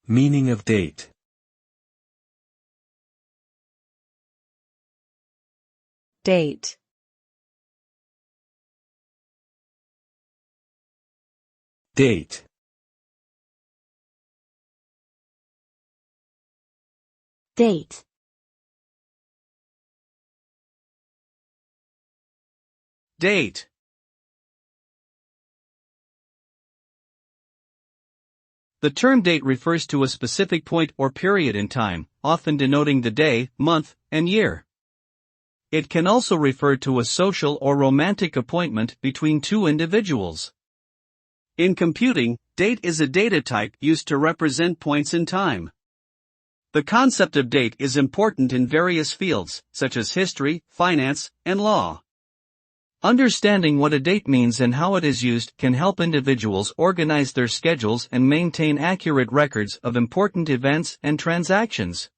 Meaning of date. Date. Date. Date. Date. The term date refers to a specific point or period in time, often denoting the day, month, and year. It can also refer to a social or romantic appointment between two individuals. In computing, date is a data type used to represent points in time. The concept of date is important in various fields, such as history, finance, and law. Understanding what a date means and how it is used can help individuals organize their schedules and maintain accurate records of important events and transactions.